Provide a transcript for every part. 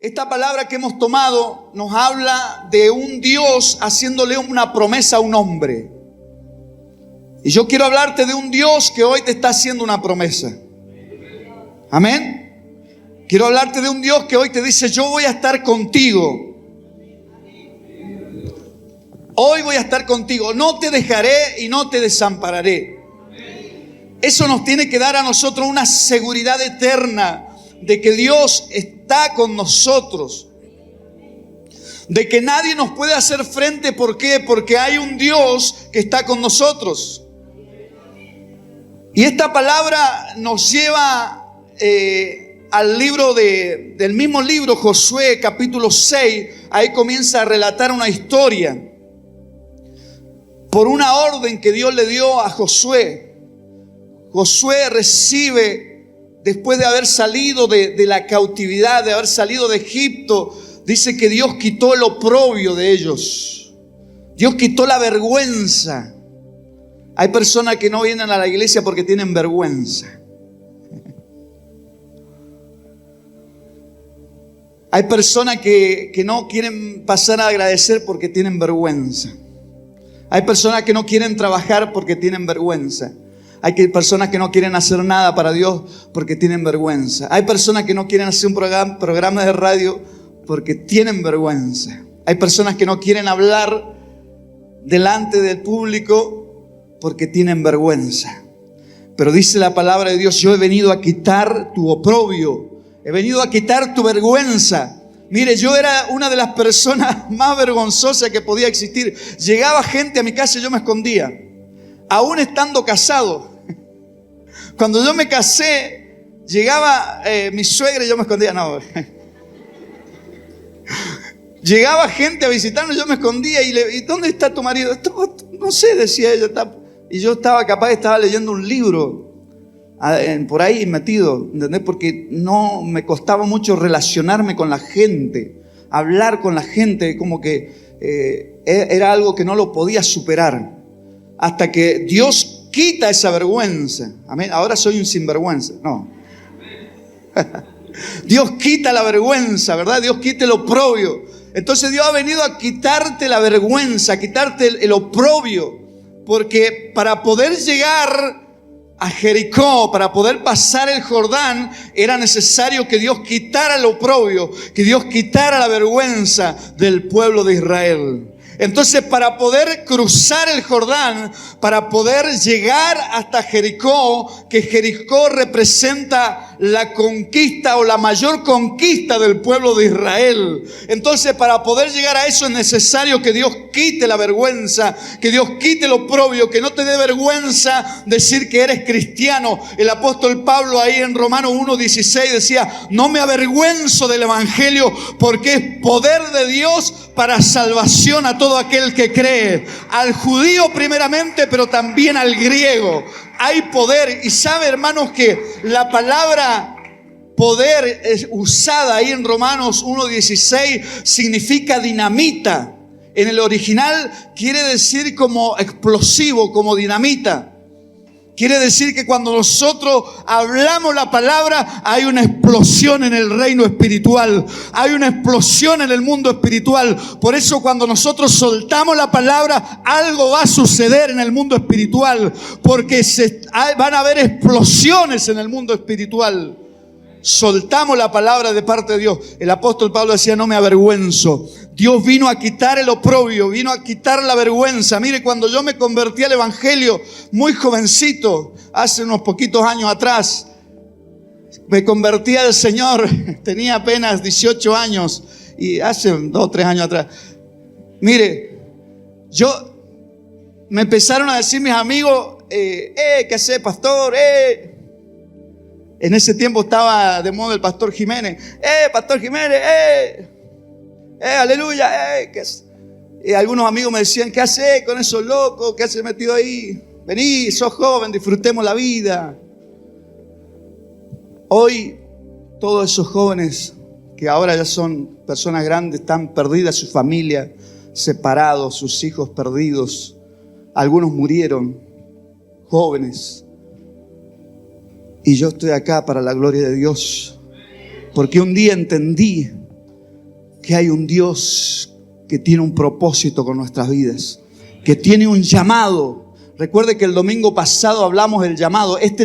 Esta palabra que hemos tomado nos habla de un Dios haciéndole una promesa a un hombre. Y yo quiero hablarte de un Dios que hoy te está haciendo una promesa. Amén. Quiero hablarte de un Dios que hoy te dice: yo voy a estar contigo. Hoy voy a estar contigo. No te dejaré y no te desampararé. Eso nos tiene que dar a nosotros una seguridad eterna de que Dios está con nosotros, de que nadie nos puede hacer frente. ¿Por qué? Porque hay un Dios que está con nosotros. Y esta palabra nos lleva al libro del mismo libro, Josué, capítulo 6. Ahí comienza a relatar una historia por una orden que Dios le dio a Josué. Josué recibe, después de haber salido de la cautividad, de haber salido de Egipto, dice que Dios quitó el oprobio de ellos. Dios quitó la vergüenza. Hay personas que no vienen a la iglesia porque tienen vergüenza. Hay personas que no quieren pasar a agradecer porque tienen vergüenza. Hay personas que no quieren trabajar porque tienen vergüenza. Hay personas que no quieren hacer nada para Dios porque tienen vergüenza. Hay personas que no quieren hacer un programa de radio porque tienen vergüenza. Hay personas que no quieren hablar delante del público porque tienen vergüenza. Pero dice la palabra de Dios: yo he venido a quitar tu oprobio. He venido a quitar tu vergüenza. Mire, yo era una de las personas más vergonzosas que podía existir. Llegaba gente a mi casa y yo me escondía, aún estando casado. Cuando yo me casé, llegaba mi suegra y yo me escondía. No. Llegaba gente a visitarnos y yo me escondía. ¿Y dónde está tu marido? No sé, decía ella. Y yo estaba leyendo un libro por ahí metido, ¿entendés? Porque no me costaba mucho relacionarme con la gente, hablar con la gente, como que era algo que no lo podía superar. Hasta que Dios quita esa vergüenza. Amén. Ahora soy un sinvergüenza. No. Dios quita la vergüenza, ¿verdad? Dios quita el oprobio. Entonces Dios ha venido a quitarte la vergüenza, a quitarte el oprobio. Porque para poder llegar a Jericó, para poder pasar el Jordán, era necesario que Dios quitara el oprobio, que Dios quitara la vergüenza del pueblo de Israel. Entonces, para poder cruzar el Jordán, para poder llegar hasta Jericó, que Jericó representa la conquista o la mayor conquista del pueblo de Israel. Entonces, para poder llegar a eso es necesario que Dios quite la vergüenza, que Dios quite el oprobio, que no te dé vergüenza decir que eres cristiano. El apóstol Pablo ahí en Romanos 1:16 decía: no me avergüenzo del evangelio, porque es poder de Dios para salvación a todo aquel que cree, al judío primeramente, pero también al griego. Hay poder. Y sabe, hermanos, que la palabra poder es usada ahí en Romanos 1:16 significa dinamita. En el original quiere decir como explosivo, como dinamita. Quiere decir que cuando nosotros hablamos la palabra, hay una explosión en el reino espiritual. Hay una explosión en el mundo espiritual. Por eso cuando nosotros soltamos la palabra, algo va a suceder en el mundo espiritual. Porque van a haber explosiones en el mundo espiritual. Soltamos la palabra de parte de Dios. El apóstol Pablo decía: no me avergüenzo. Dios vino a quitar el oprobio, vino a quitar la vergüenza. Mire, cuando yo me convertí al evangelio muy jovencito, hace unos poquitos años atrás, me convertí al Señor, tenía apenas 18 años, y hace 2 o 3 años atrás. Mire, me empezaron a decir mis amigos: ¿qué hace, pastor? En ese tiempo estaba de moda el pastor Jiménez. Pastor Jiménez, aleluya, Y algunos amigos me decían: ¿qué hace con esos locos? ¿Qué hace metido ahí? Vení, sos joven, disfrutemos la vida. Hoy, todos esos jóvenes que ahora ya son personas grandes, están perdidas su familia, separados, sus hijos perdidos. Algunos murieron jóvenes. Y yo estoy acá para la gloria de Dios. Porque un día entendí que hay un Dios que tiene un propósito con nuestras vidas, que tiene un llamado. Recuerde que el domingo pasado hablamos del llamado. Esta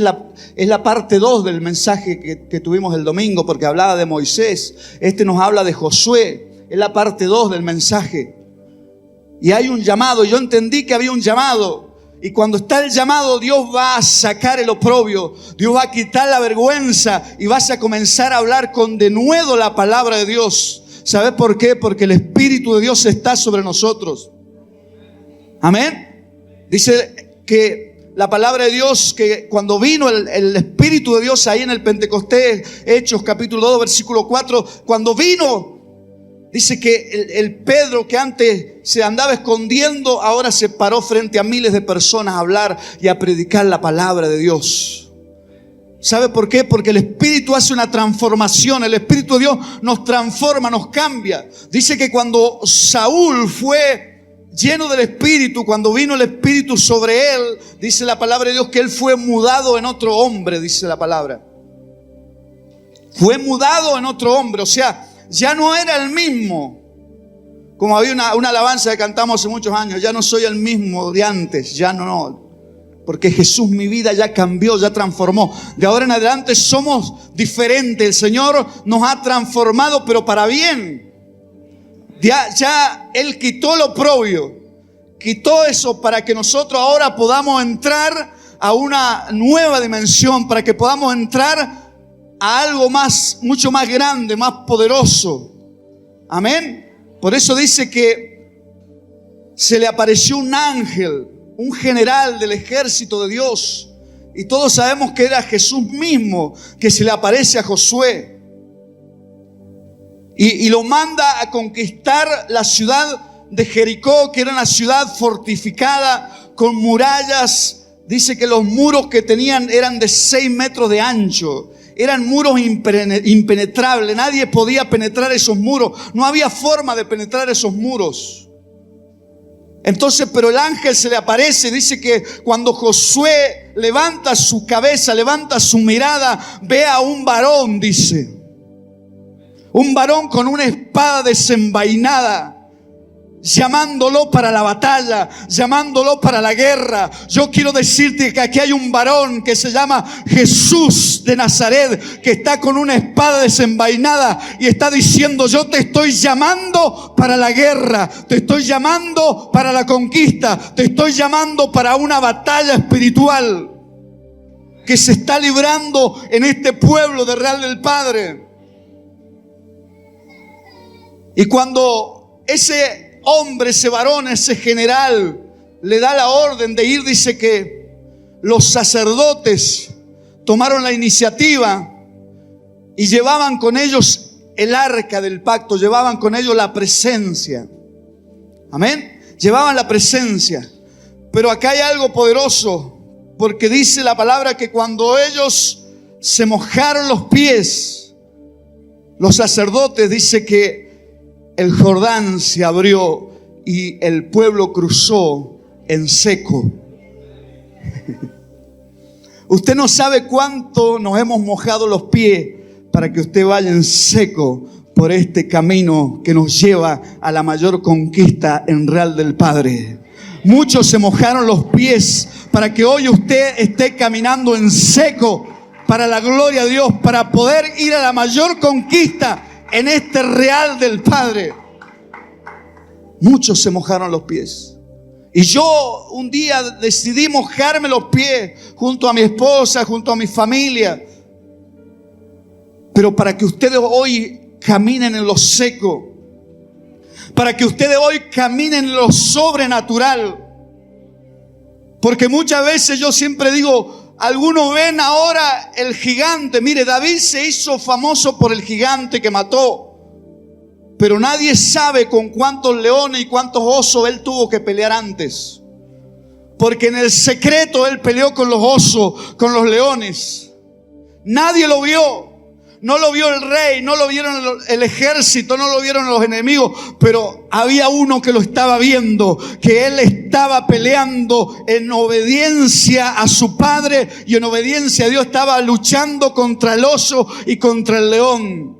es la parte 2 del mensaje que tuvimos el domingo, porque hablaba de Moisés. Este nos habla de Josué. Es la parte 2 del mensaje. Y hay un llamado. Yo entendí que había un llamado. Y cuando está el llamado, Dios va a sacar el oprobio. Dios va a quitar la vergüenza. Y vas a comenzar a hablar con denuedo la palabra de Dios. ¿Sabes por qué? Porque el Espíritu de Dios está sobre nosotros. Amén. Dice que la palabra de Dios, que cuando vino el Espíritu de Dios ahí en el Pentecostés, Hechos capítulo 2, versículo 4, cuando vino, dice que el Pedro que antes se andaba escondiendo, ahora se paró frente a miles de personas a hablar y a predicar la palabra de Dios. ¿Sabe por qué? Porque el Espíritu hace una transformación. El Espíritu de Dios nos transforma, nos cambia. Dice que cuando Saúl fue lleno del Espíritu, cuando vino el Espíritu sobre él, dice la palabra de Dios que él fue mudado en otro hombre, dice la palabra. Fue mudado en otro hombre, o sea, ya no era el mismo. Como había una alabanza que cantamos hace muchos años, ya no soy el mismo de antes, ya no. Porque Jesús mi vida ya cambió, ya transformó. De ahora en adelante somos diferentes. El Señor nos ha transformado, pero para bien. Ya Él quitó lo oprobio, quitó eso para que nosotros ahora podamos entrar a una nueva dimensión, para que podamos entrar a algo más, mucho más grande, más poderoso. Amén. Por eso dice que se le apareció un ángel, un general del ejército de Dios, y todos sabemos que era Jesús mismo que se le aparece a Josué. Y lo manda a conquistar la ciudad de Jericó, que era una ciudad fortificada con murallas. Dice que los muros que tenían eran de 6 metros de ancho. Eran muros impenetrables. Nadie podía penetrar esos muros. No había forma de penetrar esos muros. Entonces, pero el ángel se le aparece. Dice que cuando Josué levanta su cabeza, levanta su mirada, ve a un varón, dice. Un varón con una espada desenvainada, llamándolo para la batalla, llamándolo para la guerra. Yo quiero decirte que aquí hay un varón que se llama Jesús de Nazaret, que está con una espada desenvainada y está diciendo: yo te estoy llamando para la guerra, te estoy llamando para la conquista, te estoy llamando para una batalla espiritual que se está librando en este pueblo de Real del Padre. Y cuando ese hombre, ese varón, ese general le da la orden de ir, dice que los sacerdotes tomaron la iniciativa y llevaban con ellos el arca del pacto, llevaban con ellos la presencia. Amén. Llevaban la presencia. Pero acá hay algo poderoso, porque dice la palabra que cuando ellos se mojaron los pies, los sacerdotes, dice que el Jordán se abrió y el pueblo cruzó en seco. Usted no sabe cuánto nos hemos mojado los pies para que usted vaya en seco por este camino que nos lleva a la mayor conquista en Real del Padre. Muchos se mojaron los pies para que hoy usted esté caminando en seco para la gloria de Dios, para poder ir a la mayor conquista en este Real del Padre. Muchos se mojaron los pies. Y yo un día decidí mojarme los pies junto a mi esposa, junto a mi familia. Pero para que ustedes hoy caminen en lo seco, para que ustedes hoy caminen en lo sobrenatural. Porque muchas veces yo siempre digo, algunos ven ahora el gigante. Mire, David se hizo famoso por el gigante que mató. Pero nadie sabe con cuántos leones y cuántos osos él tuvo que pelear antes. Porque en el secreto él peleó con los osos, con los leones. Nadie lo vio. No lo vio el rey, no lo vieron el ejército, no lo vieron los enemigos. Pero había uno que lo estaba viendo, que él estaba peleando en obediencia a su padre y en obediencia a Dios. Estaba luchando contra el oso y contra el león.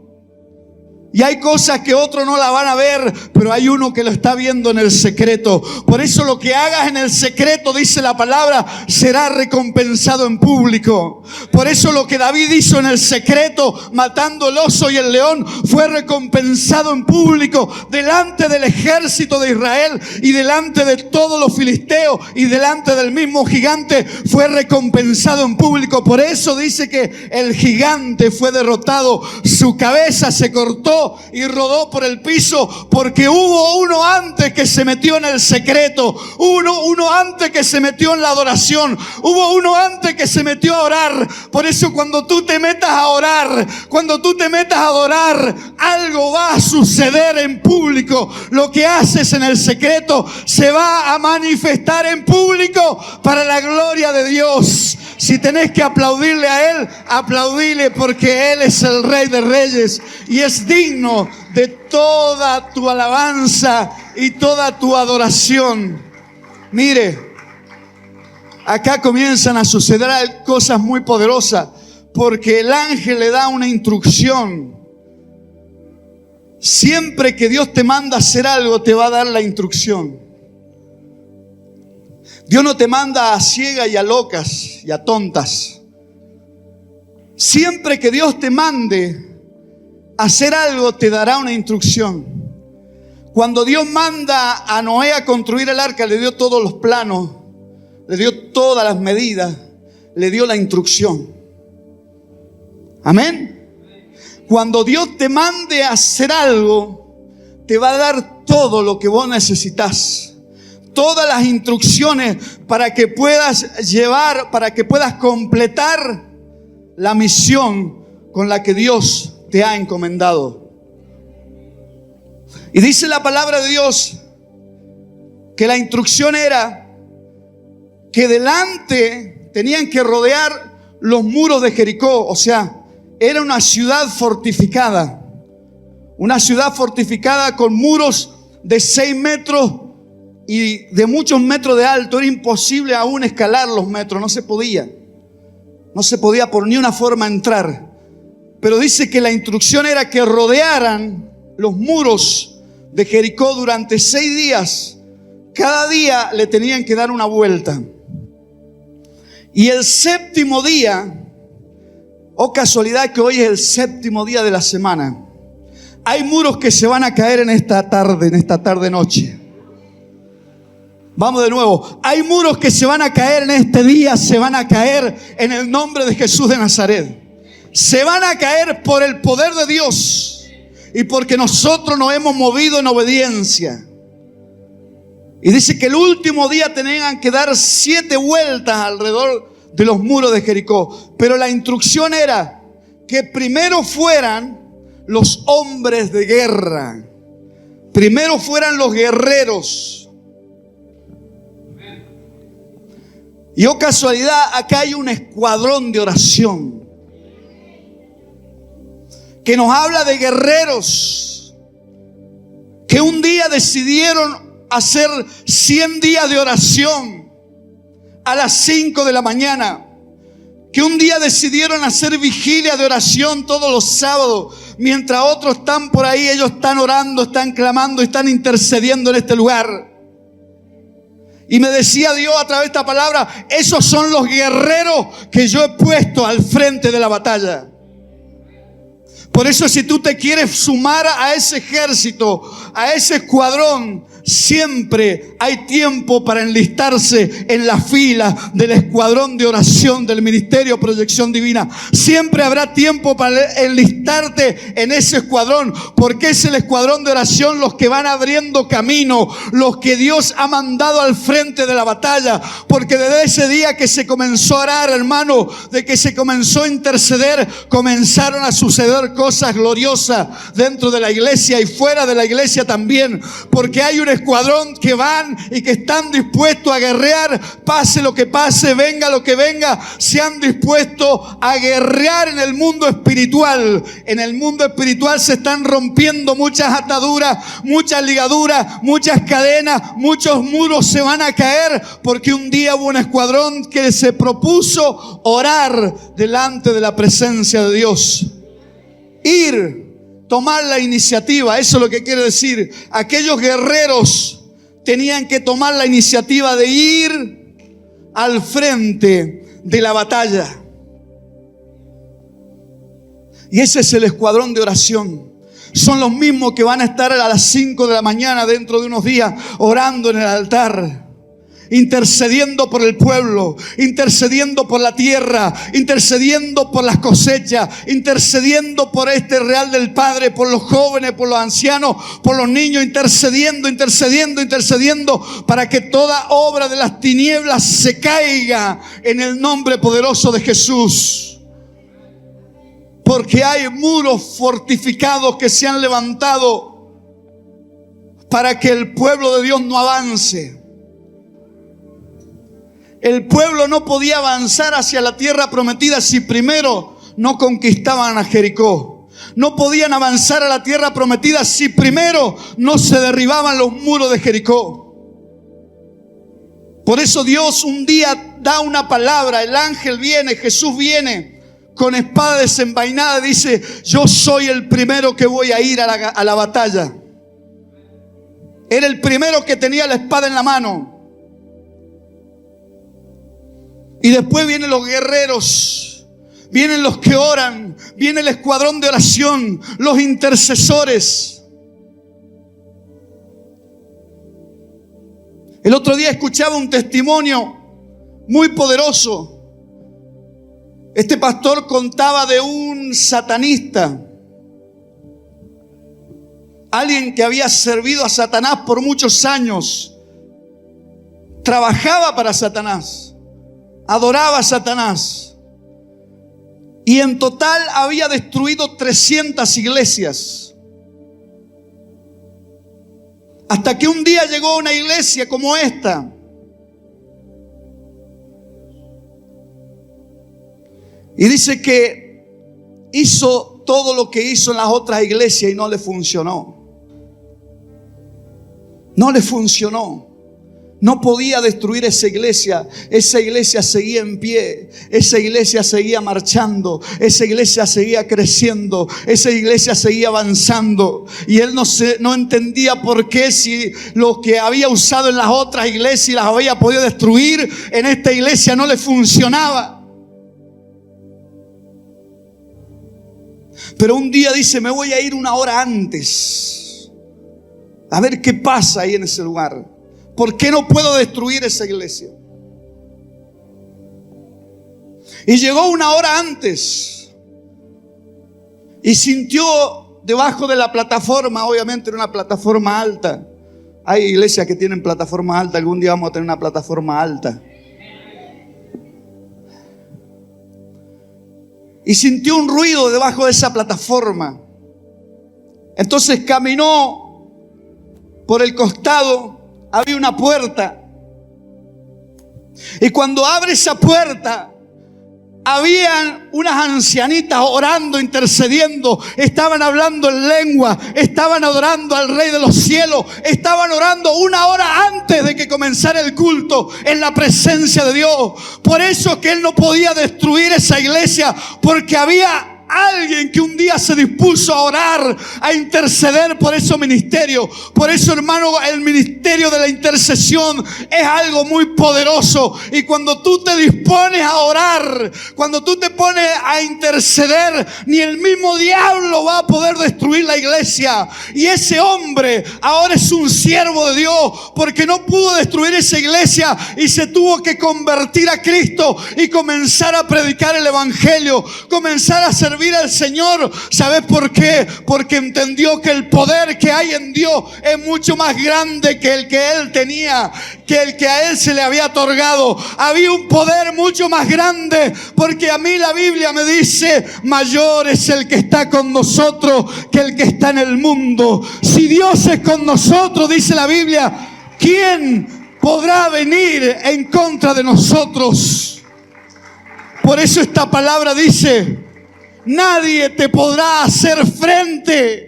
Y hay cosas que otros no la van a ver, pero hay uno que lo está viendo en el secreto. Por eso lo que hagas en el secreto, dice la palabra, será recompensado en público. Por eso lo que David hizo en el secreto, matando el oso y el león, fue recompensado en público, delante del ejército de Israel y delante de todos los filisteos y delante del mismo gigante, fue recompensado en público. Por eso dice que el gigante fue derrotado, su cabeza se cortó y rodó por el piso, porque hubo uno antes que se metió en el secreto, uno antes que se metió en la adoración, hubo uno antes que se metió a orar. Por eso cuando tú te metas a orar, cuando tú te metas a adorar, algo va a suceder en público. Lo que haces en el secreto se va a manifestar en público para la gloria de Dios. Si tenés que aplaudirle a Él, aplaudile, porque Él es el Rey de Reyes y es digno de toda tu alabanza y toda tu adoración. Mire, acá comienzan a suceder cosas muy poderosas, porque el ángel le da una instrucción. Siempre que Dios te manda a hacer algo, te va a dar la instrucción. Dios no te manda a ciegas y a locas y a tontas. Siempre que Dios te mande a hacer algo, te dará una instrucción. Cuando Dios manda a Noé a construir el arca, le dio todos los planos, le dio todas las medidas, le dio la instrucción. Amén. Cuando Dios te mande a hacer algo, te va a dar todo lo que vos necesitas. Todas las instrucciones para que puedas llevar, para que puedas completar la misión con la que Dios te ha encomendado. Y dice la palabra de Dios que la instrucción era que delante tenían que rodear los muros de Jericó. O sea, era una ciudad fortificada. Una ciudad fortificada con muros de 6 metros y de muchos metros de alto. Era imposible aún escalar los metros, no se podía. No se podía por ni una forma entrar. Pero dice que la instrucción era que rodearan los muros de Jericó durante 6 días. Cada día le tenían que dar una vuelta. Y el séptimo día, oh casualidad que hoy es el séptimo día de la semana, hay muros que se van a caer en esta tarde noche. Vamos de nuevo. Hay muros que se van a caer en este día, se van a caer en el nombre de Jesús de Nazaret. Se van a caer por el poder de Dios y porque nosotros nos hemos movido en obediencia. Y dice que el último día tenían que dar 7 vueltas alrededor de los muros de Jericó. Pero la instrucción era que primero fueran los hombres de guerra. Primero fueran los guerreros. Y oh casualidad, acá hay un escuadrón de oración que nos habla de guerreros que un día decidieron hacer 100 días de oración a las 5 de la mañana, que un día decidieron hacer vigilia de oración todos los sábados, mientras otros están por ahí, ellos están orando, están clamando, están intercediendo en este lugar. Y me decía Dios a través de esta palabra, esos son los guerreros que yo he puesto al frente de la batalla. Por eso, si tú te quieres sumar a ese ejército, a ese escuadrón, siempre hay tiempo para enlistarse en la fila del escuadrón de oración del Ministerio Proyección Divina. Siempre habrá tiempo para enlistarte en ese escuadrón, porque es el escuadrón de oración los que van abriendo camino, los que Dios ha mandado al frente de la batalla. Porque desde ese día que se comenzó a orar, hermano, de que se comenzó a interceder, comenzaron a suceder cosas gloriosas dentro de la iglesia y fuera de la iglesia también, porque hay un escuadrón que van y que están dispuestos a guerrear, pase lo que pase, venga lo que venga, se han dispuesto a guerrear en el mundo espiritual. En el mundo espiritual se están rompiendo muchas ataduras, muchas ligaduras, muchas cadenas, muchos muros se van a caer, porque un día hubo un escuadrón que se propuso orar delante de la presencia de Dios. Ir tomar la iniciativa. Eso es lo que quiere decir. Aquellos guerreros tenían que tomar la iniciativa de ir al frente de la batalla. Y ese es el escuadrón de oración. Son los mismos que van a estar a las 5 de la mañana dentro de unos días orando en el altar, intercediendo por el pueblo, intercediendo por la tierra, intercediendo por las cosechas, intercediendo por este real del Padre, por los jóvenes, por los ancianos, por los niños, intercediendo para que toda obra de las tinieblas se caiga en el nombre poderoso de Jesús. Porque hay muros fortificados que se han levantado para que el pueblo de Dios no avance. El pueblo no podía avanzar hacia la tierra prometida si primero no conquistaban a Jericó. No podían avanzar a la tierra prometida si primero no se derribaban los muros de Jericó. Por eso Dios un día da una palabra, el ángel viene, Jesús viene con espada desenvainada, dice: yo soy el primero que voy a ir a la batalla. Era el primero que tenía la espada en la mano. Y después vienen los guerreros, vienen los que oran, viene el escuadrón de oración, los intercesores. El otro día escuchaba un testimonio muy poderoso. Este pastor contaba de un satanista, alguien que había servido a Satanás por muchos años, trabajaba para Satanás, adoraba a Satanás, y en total había destruido 300 iglesias. Hasta que un día llegó a una iglesia como esta. Y dice que hizo todo lo que hizo en las otras iglesias y no le funcionó. No le funcionó. No podía destruir esa iglesia. Esa iglesia seguía en pie. Esa iglesia seguía marchando. Esa iglesia seguía creciendo. Esa iglesia seguía avanzando. Y él no entendía por qué, si lo que había usado en las otras iglesias y las había podido destruir, en esta iglesia no le funcionaba. Pero un día dice: me voy a ir una hora antes a ver qué pasa ahí en ese lugar. ¿Por qué no puedo destruir esa iglesia? Y llegó una hora antes y sintió debajo de la plataforma, obviamente era una plataforma alta. Hay iglesias que tienen plataforma alta. Algún día vamos a tener una plataforma alta. Y sintió un ruido debajo de esa plataforma. Entonces caminó por el costado. Había una puerta. Y cuando abre esa puerta, habían unas ancianitas orando, intercediendo. Estaban hablando en lengua. Estaban adorando al Rey de los cielos. Estaban orando una hora antes de que comenzara el culto en la presencia de Dios. Por eso que él no podía destruir esa iglesia, porque había alguien que un día se dispuso a orar, a interceder por esos ministerios. Por eso, hermano, el ministerio de la intercesión es algo muy poderoso. Y cuando tú te dispones a orar, cuando tú te pones a interceder, ni el mismo diablo va a poder destruir la iglesia. Y ese hombre ahora es un siervo de Dios, porque no pudo destruir esa iglesia y se tuvo que convertir a Cristo y comenzar a predicar el evangelio, comenzar a servir al Señor. ¿Sabes por qué? Porque entendió que el poder que hay en Dios es mucho más grande que el que él tenía, que el que a él se le había otorgado. Había un poder mucho más grande, porque a mí la Biblia me dice: mayor es el que está con nosotros que el que está en el mundo. Si Dios es con nosotros, dice la Biblia, ¿quién podrá venir en contra de nosotros? Por eso esta palabra dice: nadie te podrá hacer frente.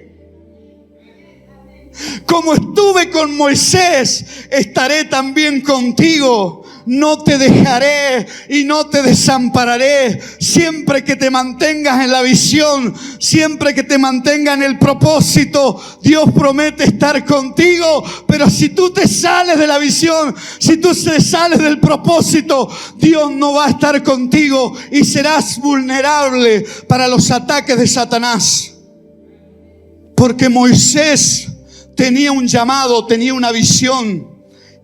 Como estuve con Moisés, estaré también contigo. no te dejaré y no te desampararé. Siempre que te mantengas en la visión, siempre que te mantengas en el propósito, Dios promete estar contigo. Pero si tú te sales de la visión, si tú te sales del propósito, Dios no va a estar contigo y serás vulnerable para los ataques de Satanás. Porque Moisés tenía un llamado, tenía una visión,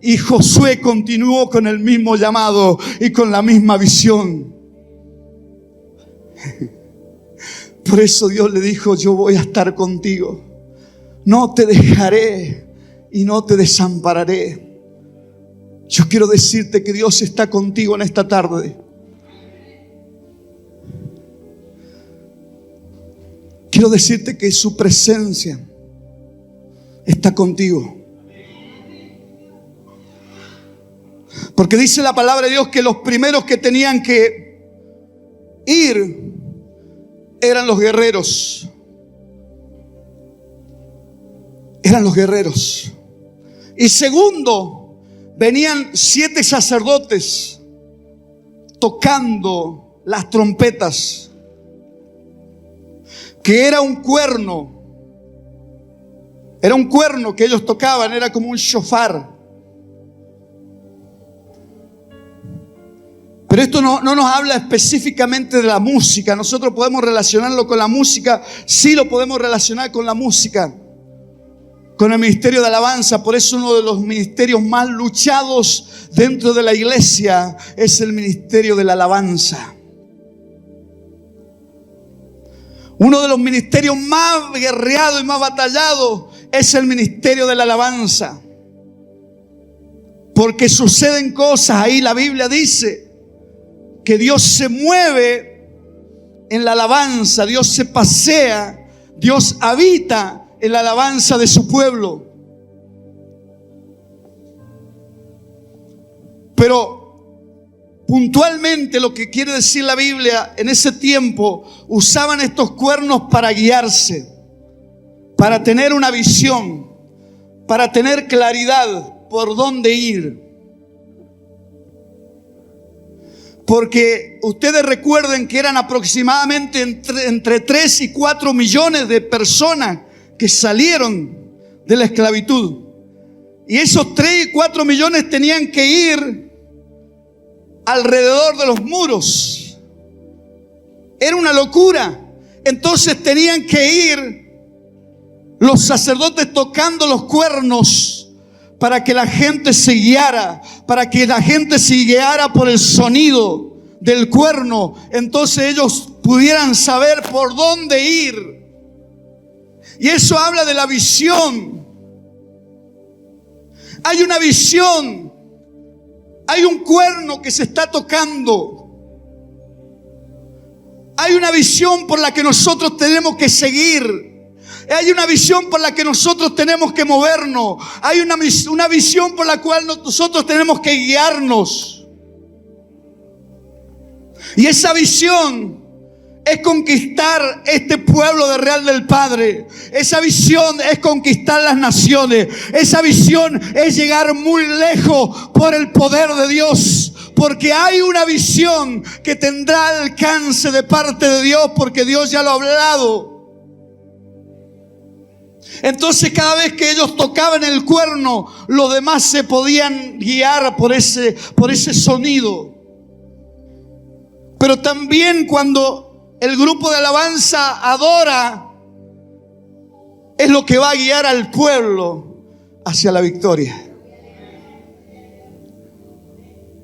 y Josué continuó con el mismo llamado y con la misma visión. Por eso Dios le dijo: yo voy a estar contigo, no te dejaré y no te desampararé. Yo quiero decirte que Dios está contigo en esta tarde. Quiero decirte que su presencia está contigo. Porque dice la palabra de Dios que los primeros que tenían que ir eran los guerreros. Eran los guerreros. Y segundo, venían 7 sacerdotes tocando las trompetas, que era un cuerno. Era un cuerno que ellos tocaban, era como un shofar. Pero esto no nos habla específicamente de la música. Nosotros podemos relacionarlo con la música. Sí lo podemos relacionar con la música, con el ministerio de alabanza. Por eso uno de los ministerios más luchados dentro de la iglesia es el ministerio de la alabanza. Uno de los ministerios más guerreados y más batallados es el ministerio de la alabanza. Porque suceden cosas ahí. La Biblia dice que Dios se mueve en la alabanza, Dios se pasea, Dios habita en la alabanza de su pueblo. Pero puntualmente lo que quiere decir la Biblia, en ese tiempo usaban estos cuernos para guiarse, para tener una visión, para tener claridad por dónde ir. Porque ustedes recuerden que eran aproximadamente entre 3 y 4 millones de personas que salieron de la esclavitud. Y esos 3 y 4 millones tenían que ir alrededor de los muros. Era una locura. Entonces tenían que ir los sacerdotes tocando los cuernos para que la gente se guiara, para que la gente se guiara por el sonido del cuerno. Entonces ellos pudieran saber por dónde ir. Y eso habla de la visión. Hay una visión. Hay un cuerno que se está tocando. Hay una visión por la que nosotros tenemos que seguir. Hay una visión por la que nosotros tenemos que movernos. Hay una visión por la cual nosotros tenemos que guiarnos. Y esa visión es conquistar este pueblo de Real del Padre. Esa visión es conquistar las naciones. Esa visión es llegar muy lejos por el poder de Dios. Porque hay una visión que tendrá alcance de parte de Dios, porque Dios ya lo ha hablado. Entonces cada vez que ellos tocaban el cuerno, los demás se podían guiar por ese sonido. Pero también cuando el grupo de alabanza adora, es lo que va a guiar al pueblo hacia la victoria.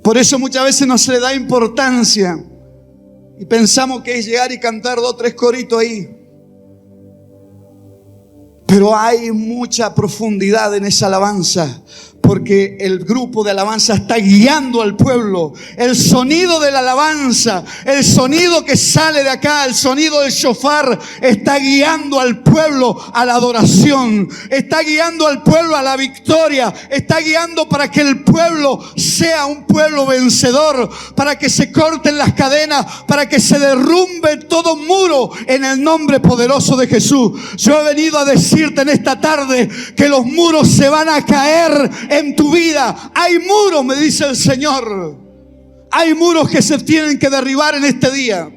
Por eso muchas veces no se le da importancia y pensamos que es llegar y cantar 2 o 3 coritos ahí. Pero hay mucha profundidad en esa alabanza, porque el grupo de alabanza está guiando al pueblo. El sonido de la alabanza, el sonido que sale de acá, el sonido del shofar, está guiando al pueblo a la adoración, está guiando al pueblo a la victoria, está guiando para que el pueblo sea un pueblo vencedor, para que se corten las cadenas, para que se derrumbe todo muro en el nombre poderoso de Jesús. Yo he venido a decirte en esta tarde que los muros se van a caer en tu vida. Hay muros, me dice el Señor. Hay muros que se tienen que derribar en este día.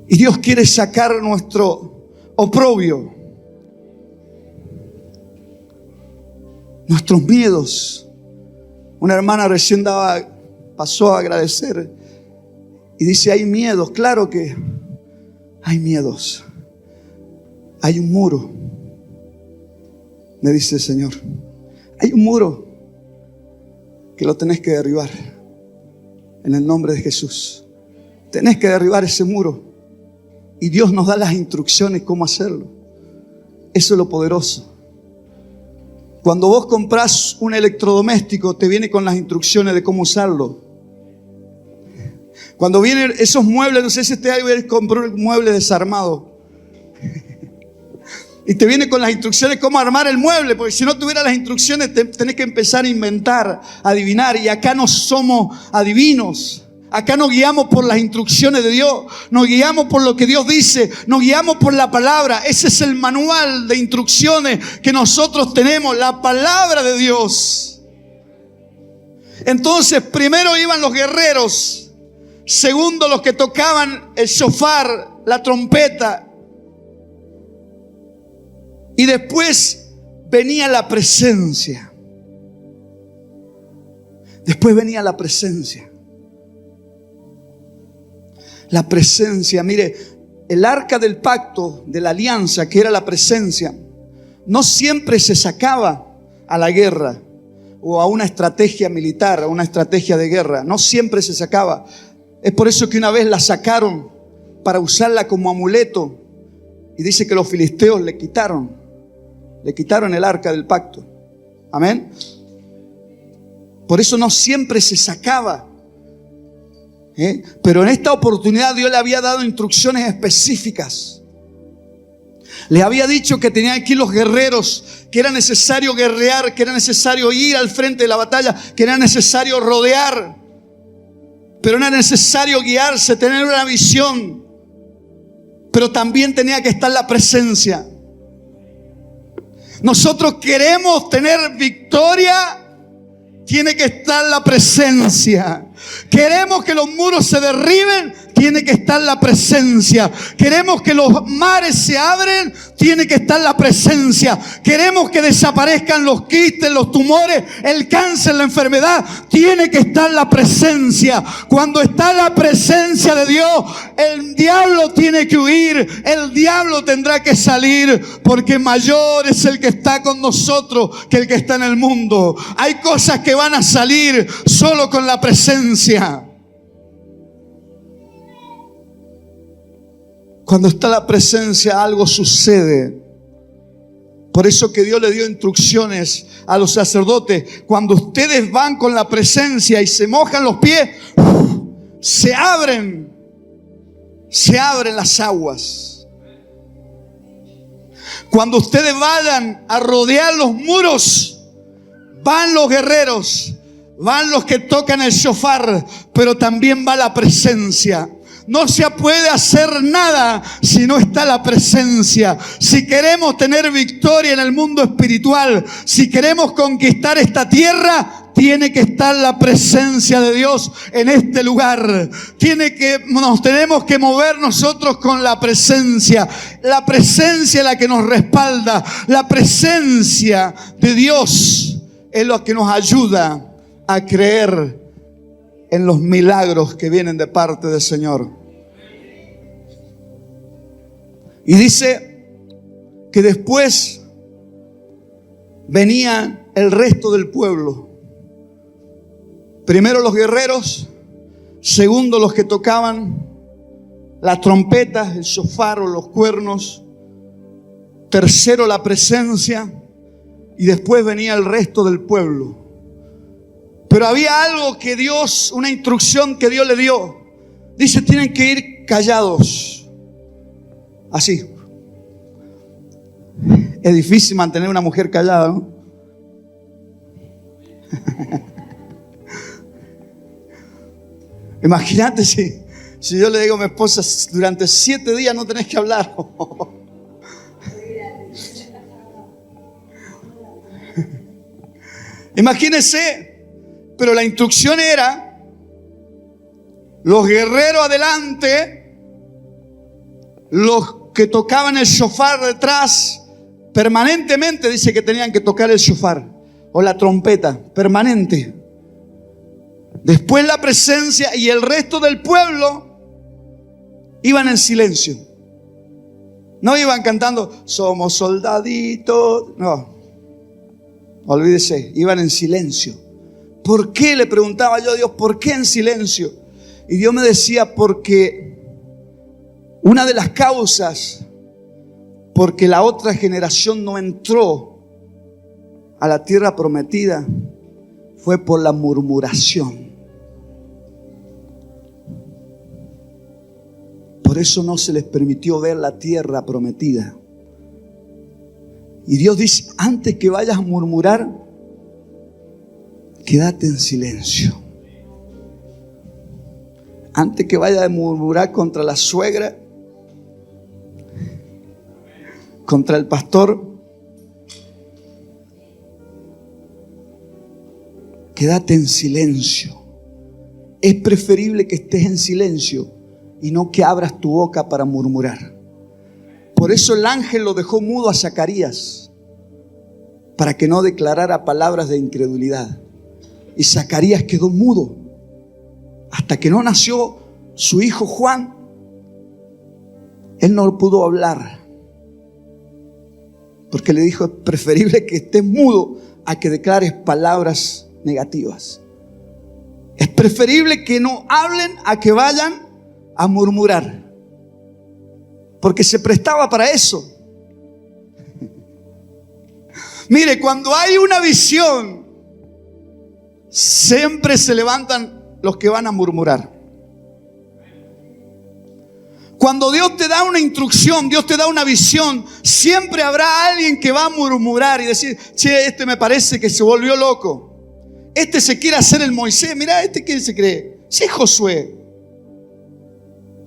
Y Dios quiere sacar nuestro oprobio, nuestros miedos. Una hermana recién pasó a agradecer y dice, hay miedos. Claro que hay miedos. Hay un muro, me dice el Señor. Hay un muro que lo tenés que derribar en el nombre de Jesús. Tenés que derribar ese muro. Y Dios nos da las instrucciones cómo hacerlo. Eso es lo poderoso. Cuando vos comprás un electrodoméstico, te viene con las instrucciones de cómo usarlo. Cuando vienen esos muebles, no sé si usted compró un mueble desarmado. Y te viene con las instrucciones cómo armar el mueble, porque si no tuviera las instrucciones tenés que empezar a inventar, a adivinar. Y acá no somos adivinos. Acá nos guiamos por las instrucciones de Dios. Nos guiamos por lo que Dios dice. Nos guiamos por la palabra. Ese es el manual de instrucciones que nosotros tenemos. La palabra de Dios. Entonces, primero iban los guerreros. Segundo, los que tocaban el shofar, la trompeta. Y después venía la presencia. Después venía la presencia. La presencia, mire, el arca del pacto, de la alianza, que era la presencia, no siempre se sacaba a la guerra o a una estrategia militar, a una estrategia de guerra. No siempre se sacaba. Es por eso que una vez la sacaron para usarla como amuleto. Y dice que los filisteos le quitaron el arca del pacto. Amén. Por eso no siempre se sacaba. Pero en esta oportunidad Dios le había dado instrucciones específicas. Le había dicho que tenían que ir los guerreros, que era necesario guerrear, que era necesario ir al frente de la batalla, que era necesario rodear, pero era necesario guiarse, tener una visión, pero también tenía que estar la presencia. Nosotros queremos tener victoria, tiene que estar la presencia. Queremos que los muros se derriben, tiene que estar la presencia. Queremos que los mares se abren, tiene que estar la presencia. Queremos que desaparezcan los quistes, los tumores, el cáncer, la enfermedad, tiene que estar la presencia. Cuando está la presencia de Dios, el diablo tiene que huir, el diablo tendrá que salir, porque mayor es el que está con nosotros que el que está en el mundo. Hay cosas que van a salir solo con la presencia. Cuando está la presencia, algo sucede. Por eso que Dios le dio instrucciones a los sacerdotes. Cuando ustedes van con la presencia y se mojan los pies, se abren las aguas. Cuando ustedes vayan a rodear los muros, van los guerreros, van los que tocan el shofar, pero también va la presencia. No se puede hacer nada si no está la presencia. Si queremos tener victoria en el mundo espiritual, si queremos conquistar esta tierra, tiene que estar la presencia de Dios en este lugar. Nos tenemos que mover nosotros con la presencia. La presencia es la que nos respalda. La presencia de Dios es lo que nos ayuda a creer en los milagros que vienen de parte del Señor. Y dice que después venía el resto del pueblo. Primero los guerreros, segundo los que tocaban las trompetas, el shofar o los cuernos, tercero la presencia, y después venía el resto del pueblo. Pero había algo que Dios, una instrucción que Dios le dio. Dice, tienen que ir callados. Así. Es difícil mantener una mujer callada, ¿no? Imagínate si yo le digo a mi esposa, durante 7 días no tenés que hablar. Imagínense, pero la instrucción era: los guerreros adelante, los que tocaban el shofar detrás, permanentemente dice que tenían que tocar el shofar o la trompeta, permanente. Después la presencia y el resto del pueblo iban en silencio. No iban cantando "somos soldaditos", no, olvídese, iban en silencio. ¿Por qué? Le preguntaba yo a Dios, ¿por qué en silencio? Y Dios me decía: porque una de las causas porque la otra generación no entró a la tierra prometida fue por la murmuración. Por eso no se les permitió ver la tierra prometida. Y Dios dice: antes que vayas a murmurar, quédate en silencio. Antes que vayas a murmurar contra la suegra, contra el pastor, quédate en silencio. Es preferible que estés en silencio y no que abras tu boca para murmurar. Por eso el ángel lo dejó mudo a Zacarías, para que no declarara palabras de incredulidad. Y Zacarías quedó mudo hasta que no nació su hijo Juan. Él no pudo hablar, porque le dijo: es preferible que estés mudo a que declares palabras negativas. Es preferible que no hablen a que vayan a murmurar, porque se prestaba para eso. Mire, cuando hay una visión, siempre se levantan los que van a murmurar. Cuando Dios te da una instrucción, Dios te da una visión, siempre habrá alguien que va a murmurar y decir: che, este me parece que se volvió loco. Este se quiere hacer el Moisés. Mira, este ¿quién se cree? Si es Josué.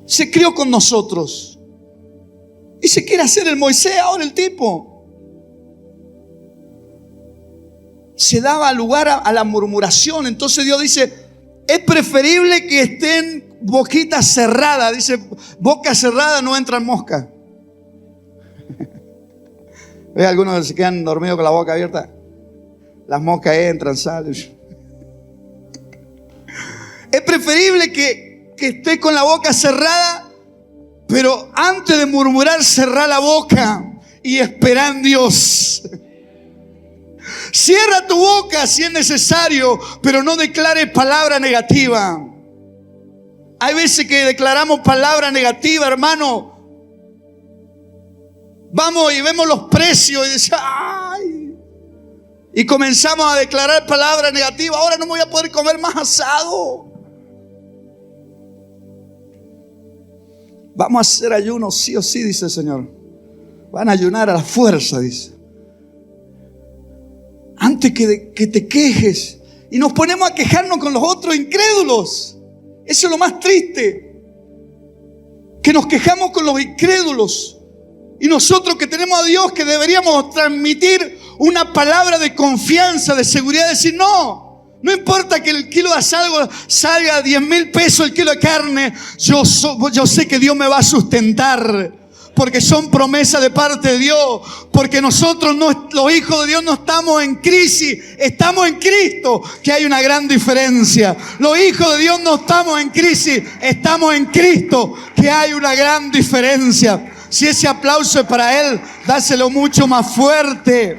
Se crió con nosotros y se quiere hacer el Moisés ahora el tipo. Se daba lugar a la murmuración. Entonces Dios dice: es preferible que estén boquita cerrada. Dice: boca cerrada no entran moscas. ¿Ve? Algunos se quedan dormidos con la boca abierta. Las moscas entran, salen. Es preferible que esté con la boca cerrada, pero antes de murmurar, cerrá la boca y espera en Dios. Cierra tu boca si es necesario, pero no declares palabra negativa. Hay veces que declaramos palabra negativa, hermano. Vamos y vemos los precios y decimos: ¡ay! Y comenzamos a declarar palabra negativa. Ahora no me voy a poder comer más asado. Vamos a hacer ayuno sí o sí, dice el Señor. Van a ayunar a la fuerza, dice. Antes que te quejes. Y nos ponemos a quejarnos con los otros incrédulos. Eso es lo más triste, que nos quejamos con los incrédulos. Y nosotros que tenemos a Dios, que deberíamos transmitir una palabra de confianza, de seguridad, decir: no importa que el kilo de asado salga a 10,000 pesos el kilo de carne, yo sé que Dios me va a sustentar, porque son promesas de parte de Dios. Porque nosotros, los hijos de Dios, no estamos en crisis, estamos en Cristo, que hay una gran diferencia. Los hijos de Dios no estamos en crisis, estamos en Cristo, que hay una gran diferencia. Si ese aplauso es para Él, dáselo mucho más fuerte.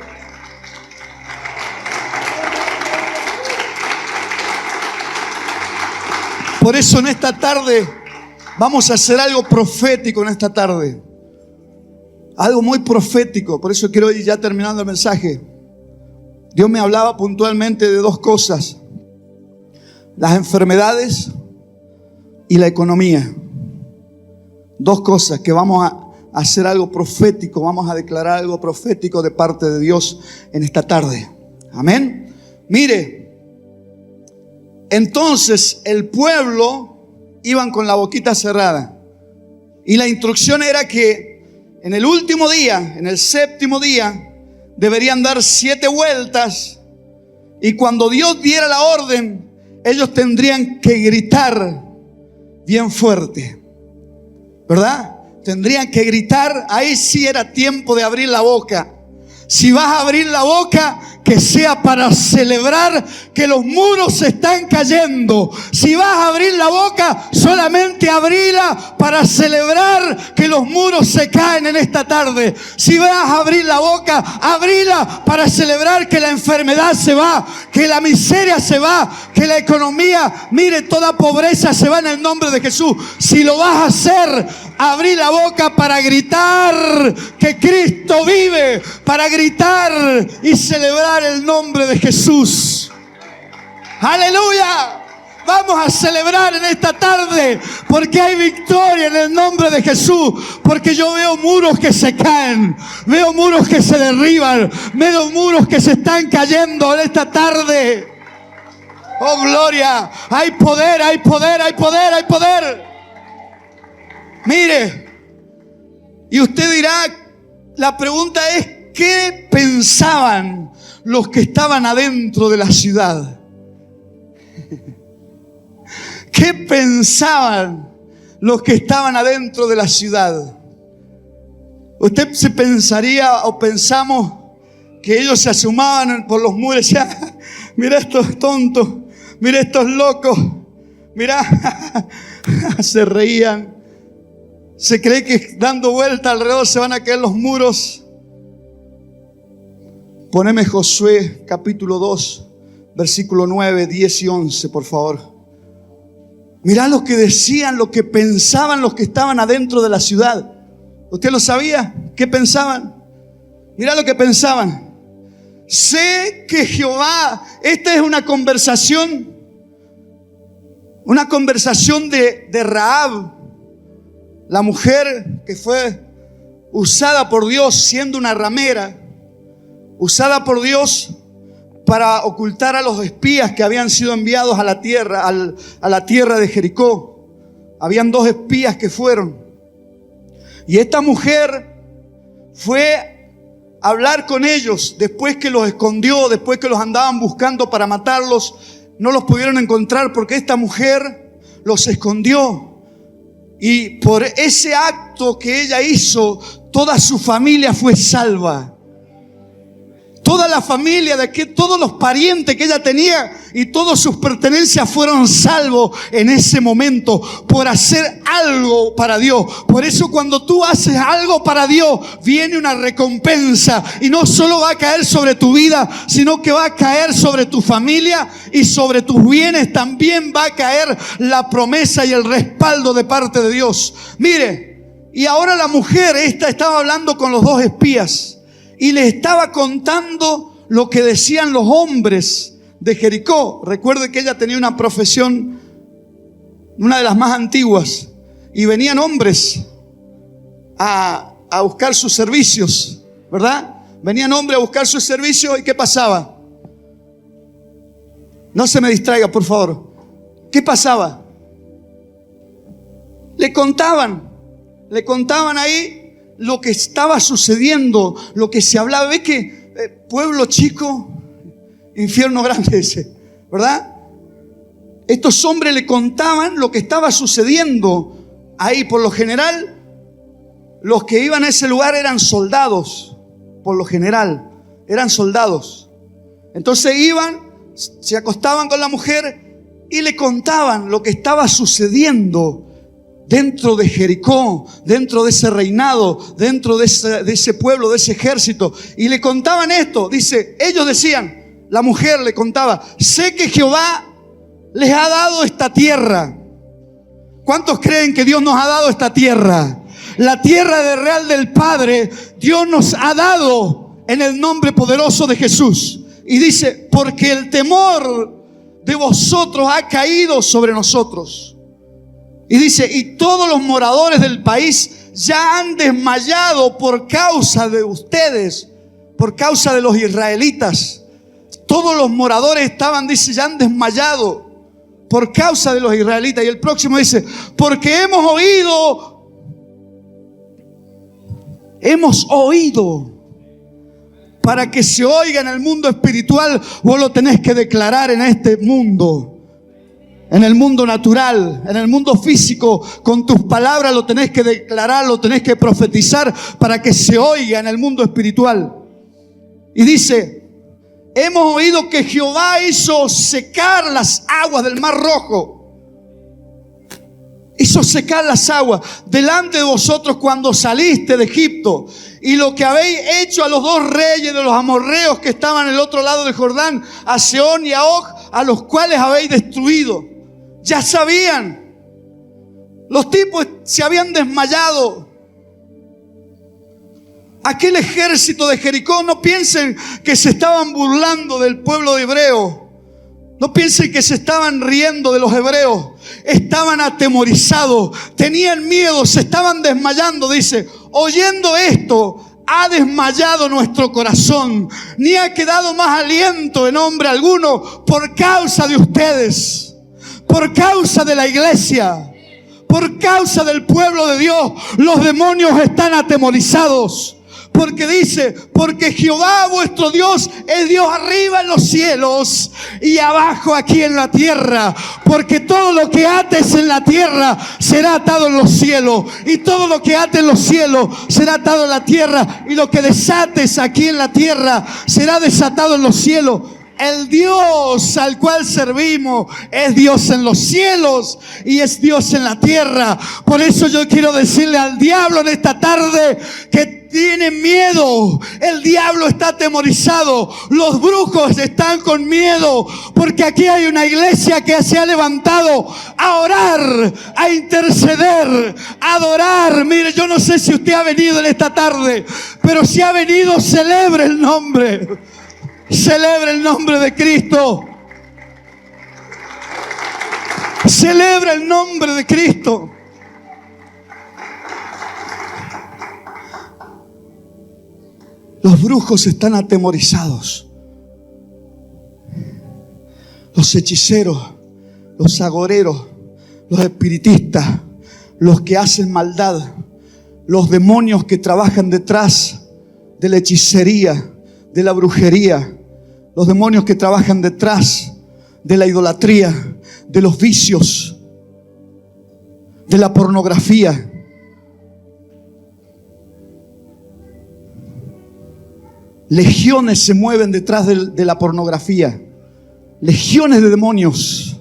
Por eso en esta tarde vamos a hacer algo profético en esta tarde. Algo muy profético. Por eso quiero ir ya terminando el mensaje. Dios me hablaba puntualmente de dos cosas: las enfermedades y la economía. Dos cosas que vamos a hacer algo profético. Vamos a declarar algo profético de parte de Dios en esta tarde. Amén. Mire, entonces el pueblo iban con la boquita cerrada. Y la instrucción era que en el último día, en el séptimo día, deberían dar 7 vueltas Y cuando Dios diera la orden, ellos tendrían que gritar bien fuerte, ¿verdad? Tendrían que gritar. Ahí sí era tiempo de abrir la boca. Si vas a abrir la boca, que sea para celebrar que los muros se están cayendo. Si vas a abrir la boca, solamente abrila para celebrar que los muros se caen en esta tarde. Si vas a abrir la boca, abrila para celebrar que la enfermedad se va, que la miseria se va, que la economía, mire, toda pobreza se va en el nombre de Jesús. Si lo vas a hacer, abrí la boca para gritar que Cristo vive, para gritar y celebrar el nombre de Jesús. Aleluya. Vamos a celebrar en esta tarde porque hay victoria en el nombre de Jesús. Porque yo veo muros que se caen, veo muros que se derriban, veo muros que se están cayendo en esta tarde. Oh, gloria. Hay poder, hay poder, hay poder, hay poder. Mire, y usted dirá, la pregunta es, ¿qué pensaban los que estaban adentro de la ciudad? ¿Qué pensaban los que estaban adentro de la ciudad? Usted se pensaría o pensamos que ellos se asomaban por los muros y decían, mira estos tontos, mira estos locos, mira, se reían. Se cree que dando vuelta alrededor se van a caer los muros. Poneme Josué capítulo 2, versículo 9, 10 y 11, por favor. Mirá lo que decían, lo que pensaban los que estaban adentro de la ciudad. ¿Usted lo sabía? ¿Qué pensaban? Mirá lo que pensaban. Sé que Jehová, esta es una conversación de Rahab, la mujer que fue usada por Dios siendo una ramera, usada por Dios para ocultar a los espías que habían sido enviados a la tierra, a la tierra de Jericó. Habían 2 espías que fueron. Y esta mujer fue a hablar con ellos después que los escondió, después que los andaban buscando para matarlos. No los pudieron encontrar porque esta mujer los escondió. Y por ese acto que ella hizo, toda su familia fue salva. Toda la familia todos los parientes que ella tenía y todas sus pertenencias fueron salvos en ese momento por hacer algo para Dios. Por eso cuando tú haces algo para Dios, viene una recompensa y no solo va a caer sobre tu vida, sino que va a caer sobre tu familia y sobre tus bienes. También va a caer la promesa y el respaldo de parte de Dios. Mire, y ahora la mujer esta estaba hablando con los 2 espías. Y les estaba contando lo que decían los hombres de Jericó. Recuerde que ella tenía una profesión, una de las más antiguas. Y venían hombres a buscar sus servicios, ¿verdad? Venían hombres a buscar sus servicios. ¿Y qué pasaba? No se me distraiga, por favor. ¿Qué pasaba? Le contaban ahí lo que estaba sucediendo, lo que se hablaba. Ve que pueblo chico, infierno grande ese, ¿verdad? Estos hombres le contaban lo que estaba sucediendo ahí. Por lo general, los que iban a ese lugar eran soldados. Por lo general, eran soldados. Entonces iban, se acostaban con la mujer y le contaban lo que estaba sucediendo dentro de Jericó, dentro de ese reinado, dentro de ese pueblo, de ese ejército. Y le contaban esto. Dice, ellos decían, la mujer le contaba, sé que Jehová les ha dado esta tierra. ¿Cuántos creen que Dios nos ha dado esta tierra? La tierra de real del Padre, Dios nos ha dado en el nombre poderoso de Jesús. Y dice, porque el temor de vosotros ha caído sobre nosotros. Y dice, y todos los moradores del país ya han desmayado por causa de ustedes, por causa de los israelitas. Todos los moradores estaban, dice, ya han desmayado por causa de los israelitas. Y el próximo dice, porque hemos oído Para que se oiga en el mundo espiritual, vos lo tenés que declarar en este mundo. En el mundo natural, en el mundo físico, con tus palabras lo tenés que declarar, lo tenés que profetizar para que se oiga en el mundo espiritual. Y dice, hemos oído que Jehová hizo secar las aguas del Mar Rojo. Hizo secar las aguas delante de vosotros cuando saliste de Egipto. Y lo que habéis hecho a los dos reyes de los amorreos que estaban en el otro lado del Jordán, a Sehón y a Og, a los cuales habéis destruido. Ya sabían. Los tipos se habían desmayado. Aquel ejército de Jericó, no piensen que se estaban burlando del pueblo de hebreo. No piensen que se estaban riendo de los hebreos. Estaban atemorizados, tenían miedo, se estaban desmayando. Dice, oyendo esto, ha desmayado nuestro corazón, ni ha quedado más aliento en hombre alguno por causa de ustedes, por causa de la iglesia, por causa del pueblo de Dios. Los demonios están atemorizados. Porque dice, porque Jehová vuestro Dios es Dios arriba en los cielos y abajo aquí en la tierra. Porque todo lo que ates en la tierra será atado en los cielos, y todo lo que ates en los cielos será atado en la tierra, y lo que desates aquí en la tierra será desatado en los cielos. El Dios al cual servimos es Dios en los cielos y es Dios en la tierra. Por eso yo quiero decirle al diablo en esta tarde que tiene miedo. El diablo está atemorizado. Los brujos están con miedo, porque aquí hay una iglesia que se ha levantado a orar, a interceder, a adorar. Mire, yo no sé si usted ha venido en esta tarde, pero si ha venido, celebre el nombre. Celebra el nombre de Cristo. Celebra el nombre de Cristo. Los brujos están atemorizados. Los hechiceros, los agoreros, los espiritistas, los que hacen maldad, los demonios que trabajan detrás de la hechicería, de la brujería, los demonios que trabajan detrás de la idolatría, de los vicios, de la pornografía. Legiones se mueven detrás de la pornografía. Legiones de demonios.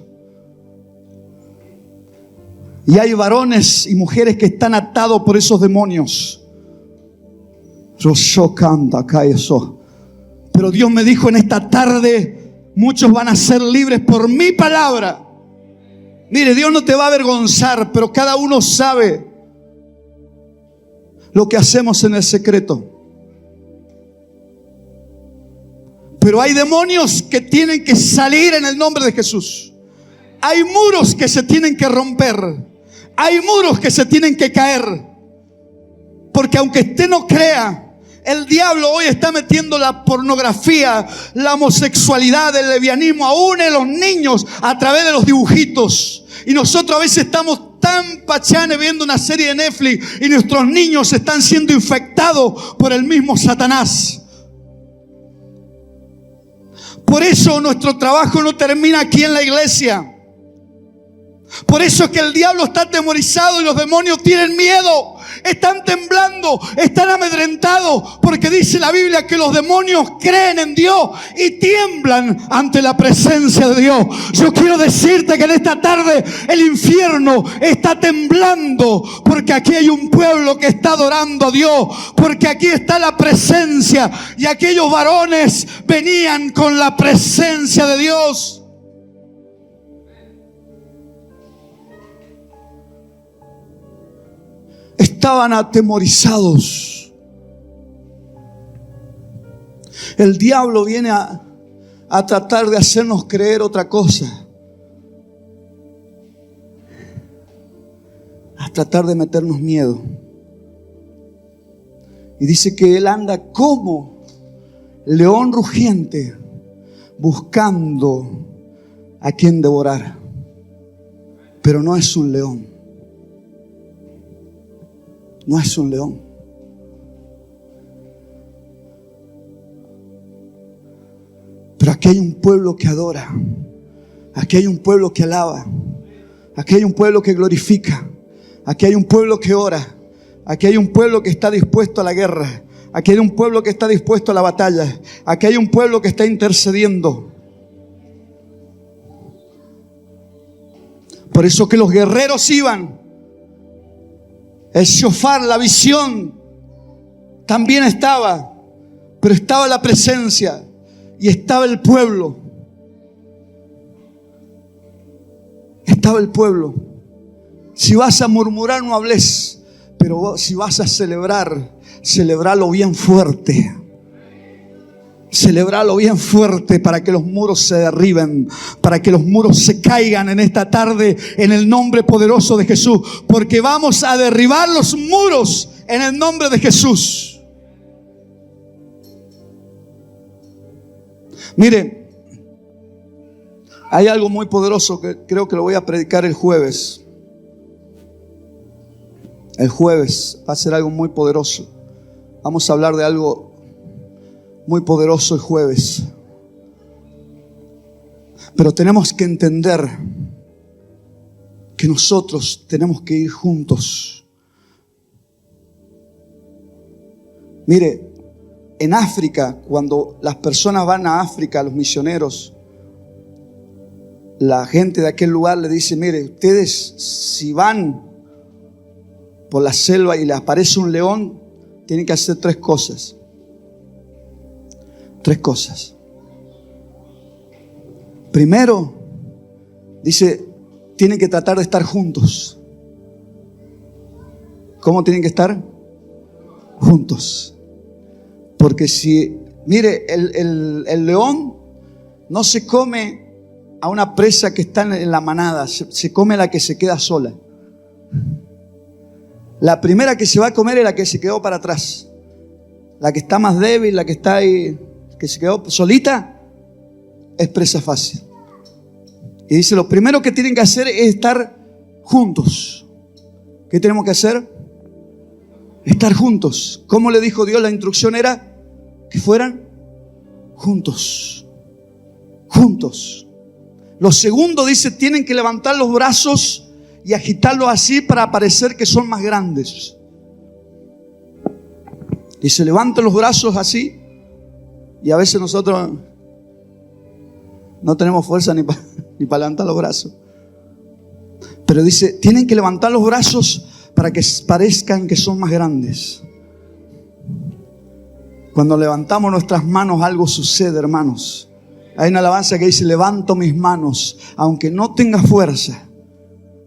Y hay varones y mujeres que están atados por esos demonios. Pero Dios me dijo en esta tarde, muchos van a ser libres por mi palabra. Mire, Dios no te va a avergonzar, pero cada uno sabe lo que hacemos en el secreto. Pero hay demonios que tienen que salir en el nombre de Jesús. Hay muros que se tienen que romper. Hay muros que se tienen que caer. Porque aunque usted no crea, el diablo hoy está metiendo la pornografía, la homosexualidad, el lesbianismo, aún en los niños a través de los dibujitos. Y nosotros a veces estamos tan pachanes viendo una serie de Netflix y nuestros niños están siendo infectados por el mismo Satanás. Por eso nuestro trabajo no termina aquí en la iglesia. Por eso es que el diablo está atemorizado y los demonios tienen miedo. Están temblando, están amedrentados, porque dice la Biblia que los demonios creen en Dios y tiemblan ante la presencia de Dios. Yo quiero decirte que en esta tarde el infierno está temblando, porque aquí hay un pueblo que está adorando a Dios, porque aquí está la presencia, y aquellos varones venían con la presencia de Dios. Estaban atemorizados. El diablo viene a tratar de hacernos creer otra cosa, a tratar de meternos miedo. Y dice que él anda como león rugiente buscando a quien devorar, pero no es un león. No es un león. Pero aquí hay un pueblo que adora. Aquí hay un pueblo que alaba. Aquí hay un pueblo que glorifica. Aquí hay un pueblo que ora. Aquí hay un pueblo que está dispuesto a la guerra. Aquí hay un pueblo que está dispuesto a la batalla. Aquí hay un pueblo que está intercediendo. Por eso que los guerreros iban. El shofar, la visión, también estaba. Pero estaba la presencia. Y estaba el pueblo. Estaba el pueblo. Si vas a murmurar, no hables. Pero si vas a celebrar, celebralo bien fuerte. Celebralo bien fuerte para que los muros se derriben, para que los muros se caigan en esta tarde en el nombre poderoso de Jesús. Porque vamos a derribar los muros en el nombre de Jesús. Mire, hay algo muy poderoso que creo que lo voy a predicar el jueves. El jueves va a ser algo muy poderoso. Vamos a hablar de algo muy poderoso el jueves. Pero tenemos que entender que nosotros tenemos que ir juntos. Mire, en África, cuando las personas van a África, los misioneros, la gente de aquel lugar le dice: mire, ustedes si van por la selva y les aparece un león, tienen que hacer tres cosas. Tres cosas. Primero, dice, tienen que tratar de estar juntos. ¿Cómo tienen que estar? Juntos. Porque si, mire, el león no se come a una presa que está en la manada, se come a la que se queda sola. La primera que se va a comer es la que se quedó para atrás. La que está más débil, la que está ahí, que se quedó solita, es presa fácil. Y dice, lo primero que tienen que hacer es estar juntos. ¿Qué tenemos que hacer? Estar juntos. ¿Cómo le dijo Dios? La instrucción era que fueran juntos. Juntos. Lo segundo dice, tienen que levantar los brazos y agitarlos así para parecer que son más grandes. Y se levantan los brazos así. Y a veces nosotros no tenemos fuerza ni para levantar los brazos. Pero dice, tienen que levantar los brazos para que parezcan que son más grandes. Cuando levantamos nuestras manos, algo sucede, hermanos. Hay una alabanza que dice, levanto mis manos, aunque no tenga fuerza.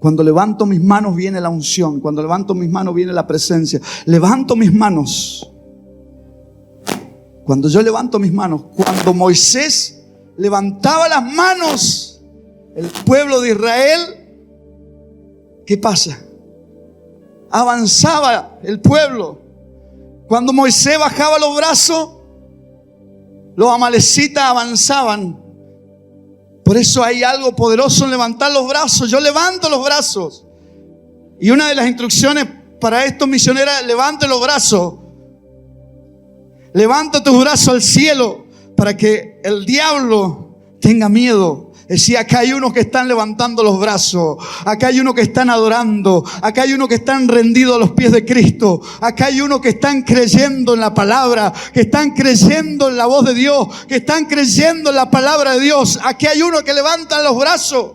Cuando levanto mis manos viene la unción. Cuando levanto mis manos viene la presencia. Levanto mis manos. Cuando yo levanto mis manos, cuando Moisés levantaba las manos, el pueblo de Israel, ¿qué pasa? Avanzaba el pueblo. Cuando Moisés bajaba los brazos, los amalecitas avanzaban. Por eso hay algo poderoso en levantar los brazos. Yo levanto los brazos. Y una de las instrucciones para estos misioneros es: levante los brazos. Levanta tus brazos al cielo para que el diablo tenga miedo. Decía, acá hay unos que están levantando los brazos. Acá hay unos que están adorando. Acá hay unos que están rendidos a los pies de Cristo. Acá hay unos que están creyendo en la palabra, que están creyendo en la voz de Dios, que están creyendo en la palabra de Dios. Aquí hay unos que levantan los brazos.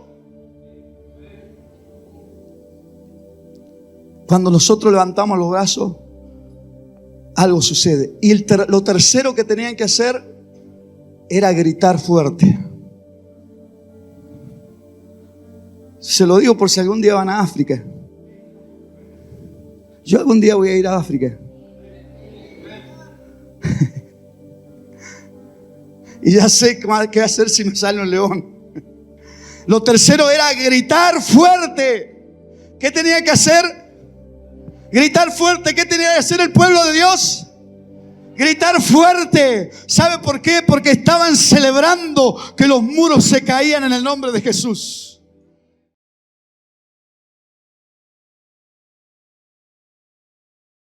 Cuando nosotros levantamos los brazos, algo sucede. Y lo tercero que tenían que hacer era gritar fuerte. Se lo digo por si algún día van a África. Yo algún día voy a ir a África. Y ya sé qué hacer si me sale un león. Lo tercero era gritar fuerte. ¿Qué tenía que hacer? Gritar fuerte. ¿Qué tenía que hacer el pueblo de Dios? Gritar fuerte. ¿Sabe por qué? Porque estaban celebrando que los muros se caían en el nombre de Jesús.